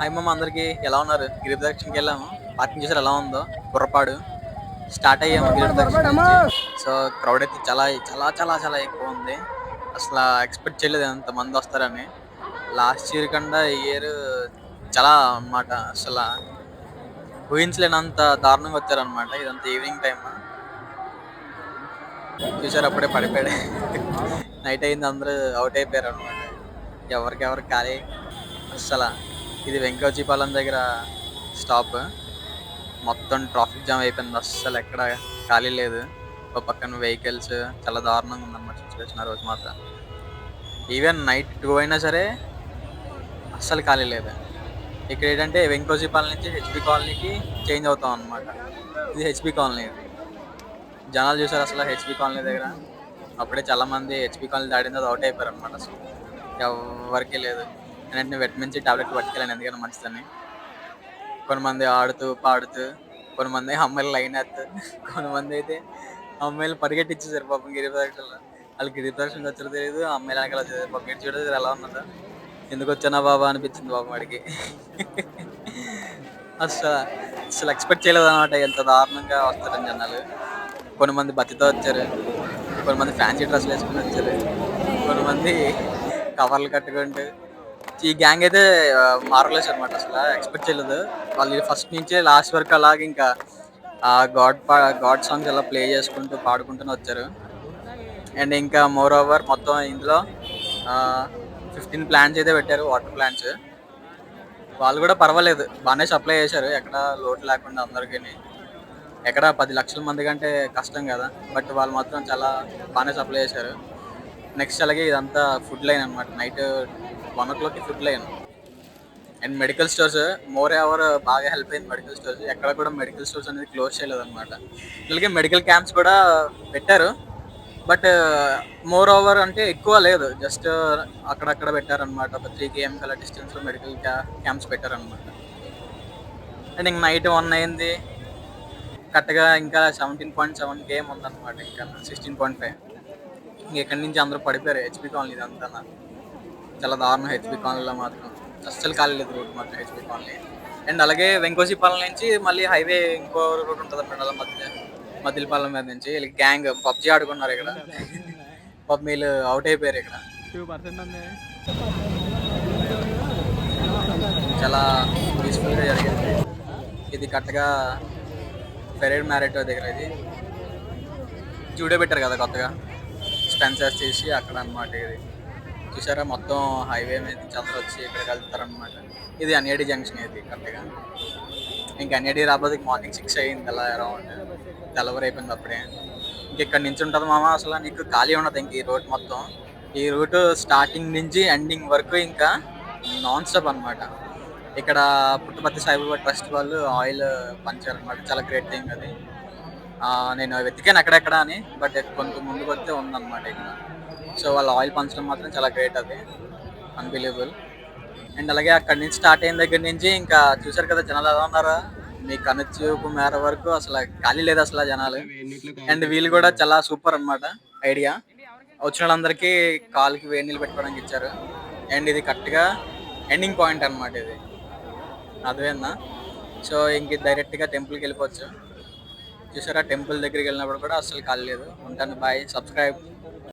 Hi మామ, అందరికి ఎలా ఉన్నారు? గిరి ప్రదక్షిణకి వెళ్ళాము. పార్కింగ్ చేసారు, ఎలా ఉందో బుర్రపాడు. స్టార్ట్ అయ్యాము గిరి ప్రదక్షిణ నుంచి. సో క్రౌడ్ అయితే చాలా చాలా చాలా చాలా ఎక్కువ ఉంది. అసలు ఎక్స్పెక్ట్ చేయలేదు ఎంత మంది వస్తారని. లాస్ట్ ఇయర్ కన్నా ఈ ఇయర్ చాలా అన్నమాట. అసలు ఊహించలేనంత దారుణంగా వచ్చారనమాట. ఇదంతా ఈవినింగ్ టైమ్ చూసారు, అప్పుడే పడిపోయాడు. నైట్ అయింది, అందరూ అవుట్ అయిపోయారు అనమాట. ఎవరికి ఖాళీ. అస్సలు ఇది వెంకోజీపాలెం దగ్గర స్టాప్. మొత్తం ట్రాఫిక్ జామ్ అయిపోయింది, అస్సలు ఎక్కడ ఖాళీ లేదు. ఒక పక్కన వెహికల్స్, చాలా దారుణంగా ఉందన్నమాట సిచ్యువేషన్ ఆ రోజు మాత్రం. ఈవెన్ నైట్ 2 అయినా సరే అస్సలు ఖాళీ లేదు. ఇక్కడ ఏంటంటే వెంకోజీపాలెం నుంచి హెచ్పి కాలనీకి చేంజ్ అవుతాం అనమాట. ఇది హెచ్పి కాలనీ. జనాలు చూసారు అసలు హెచ్పి కాలనీ దగ్గర. అప్పుడే చాలా మంది హెచ్పి కాలనీ దాటిన తర్వాత అవుట్ అయిపోయారు అనమాట. అసలు ఎవరికి లేదు. ఏంటంటే వెంటనే టాబ్లెట్ పట్టుకెళ్ళాను, ఎందుకని మంచిదని. కొంతమంది ఆడుతూ పాడుతూ, కొంతమంది అమ్మాయిలు లైన్ వేస్తూ, కొంతమంది అయితే అమ్మాయిలు పరిగెట్టించేసారు పాపం గిరి ప్రదక్షిణలో. వాళ్ళు గిరి ప్రదక్షిణకి వచ్చారో తెలియదు, అమ్మాయిలు వెనకాల పాపం ఇటు చూడదు ఎలా ఉన్నదో. ఎందుకు వచ్చానా బాబా అనిపించింది పాపం వాడికి. అసలు అసలు ఎక్స్పెక్ట్ చేయలేదు అనమాట ఎంత దారుణంగా వస్తారని జనాలు. కొంతమంది బతితో వచ్చారు, కొంతమంది ఫ్యాన్సీ డ్రెస్సులు వేసుకుని వచ్చారు, కొంతమంది కవర్లు కట్టుకుంటూ. ఈ గ్యాంగ్ అయితే మారలేస్ అనమాట. అసలు ఎక్స్పెక్ట్ చేయలేదు. వాళ్ళు ఫస్ట్ నుంచే లాస్ట్ వరకు అలాగే ఇంకా ఆ గాడ్ సాంగ్స్ ఎలా ప్లే చేసుకుంటూ పాడుకుంటూనే వచ్చారు. అండ్ ఇంకా మోర్ ఓవర్ మొత్తం ఇందులో 15 ప్లాంట్స్ అయితే పెట్టారు, వాటర్ ప్లాంట్స్. వాళ్ళు కూడా పర్వాలేదు, బాగానే సప్లై చేశారు, ఎక్కడ లోటు లేకుండా అందరికీ. ఎక్కడ 10 లక్షల మంది కంటే కష్టం కదా, బట్ వాళ్ళు మాత్రం చాలా బాగానే సప్లై చేశారు. నెక్స్ట్ అలాగే ఇదంతా ఫుడ్ లైన్ అనమాట. Night 1 o'clock food line. And medical stores more ever బాగా హెల్ప్ అయింది. మెడికల్ స్టోర్స్ ఎక్కడ కూడా మెడికల్ స్టోర్స్ అనేది క్లోజ్ చేయలేదు అనమాట. అలాగే మెడికల్ క్యాంప్స్ కూడా పెట్టారు, బట్ మోర్ ఓవర్ అంటే ఎక్కువ లేదు, జస్ట్ అక్కడక్కడ పెట్టారనమాట. ఒక 3 km కల డిస్టెన్స్లో మెడికల్ క్యాంప్స్ పెట్టారనమాట. అండ్ ఇంక నైట్ 1 అయింది కరెక్ట్గా. ఇంకా 17.7 km ఉందన్నమాట, ఇంకా 16.5. ఇంక ఇక్కడి నుంచి అందరూ పడిపోయారు హెచ్పి కాలనీ ఇదంతా. చాలా దారుణం హెచ్పి కాలనీలో మాత్రం. అస్సలు ఖాళీ లేదు రూట్ మాత్రం హెచ్పి కాలనీ. అండ్ అలాగే వెంకోజీపాలెం నుంచి మళ్ళీ హైవే ఇంకో రూట్ ఉంటుంది అన్నమాట, అలా మదిలిపాలెం మీద నుంచి. వీళ్ళకి గ్యాంగ్ పబ్జీ ఆడుకున్నారు ఇక్కడ. పాపం వీళ్ళు అవుట్ అయిపోయారు ఇక్కడ. చాలా పీస్ఫుల్గా జరిగింది. ఇది కరెక్ట్గా ఫెరేడ్ మ్యారెటో దగ్గర. ఇది జూడే పెట్టారు కదా కొత్తగా, స్పెన్సర్స్ చేసి అక్కడ అనమాట. ఇది చూసారా, మొత్తం హైవే మీద నుంచి అందరూ వచ్చి ఇక్కడ వెళ్తారనమాట. ఇది అన్ఏడి జంక్షన్. ఇది కరెక్ట్గా ఇంకా అన్ఏడి రాబోతే మార్నింగ్ 6 అయ్యింది అలా అరౌండ్. తెల్లవారు అయిపోయింది అప్పుడే. ఇంకెక్కడి నుంచి ఉంటుంది మామ, అసలు నీకు ఖాళీ ఉండదు ఇంక ఈ రోడ్ మొత్తం. ఈ రూట్ స్టార్టింగ్ నుంచి ఎండింగ్ వరకు ఇంకా నాన్ స్టాప్ అనమాట. ఇక్కడ పుట్టపర్తి సాయిబాబా ట్రస్ట్ వాళ్ళు ఆయిల్ పంచారనమాట. చాలా గ్రేట్ థింగ్ అది. నేను వెతికాను ఎక్కడెక్కడ అని, బట్ కొంచెం ముందుకు వస్తే ఉందన్నమాట ఇక్కడ. సో వాళ్ళు ఆయిల్ పంచడం మాత్రం చాలా గ్రేట్, అది అన్బిలీవబుల్. అండ్ అలాగే అక్కడి నుంచి స్టార్ట్ అయిన దగ్గర నుంచి ఇంకా చూసారు కదా జనాలు ఎలా ఉన్నారా. మీ కనుచూపు మేర వరకు అసలు ఖాళీ లేదు అసలు జనాలు. అండ్ వీళ్ళు కూడా చాలా సూపర్ అనమాట ఐడియా. వచ్చిన వాళ్ళందరికీ కాలుకి వేడి నీళ్ళు పెట్టుకోవడానికి ఇచ్చారు. అండ్ ఇది కరెక్ట్గా ఎండింగ్ పాయింట్ అనమాట ఇది, అదేనా. సో ఇంక డైరెక్ట్గా టెంపుల్కి వెళ్ళిపోవచ్చు. చూసారా, టెంపుల్ దగ్గరికి వెళ్ళినప్పుడు కూడా అసలు ఖాళీ లేదు. ఉంటాను, బాయ్, సబ్స్క్రైబ్.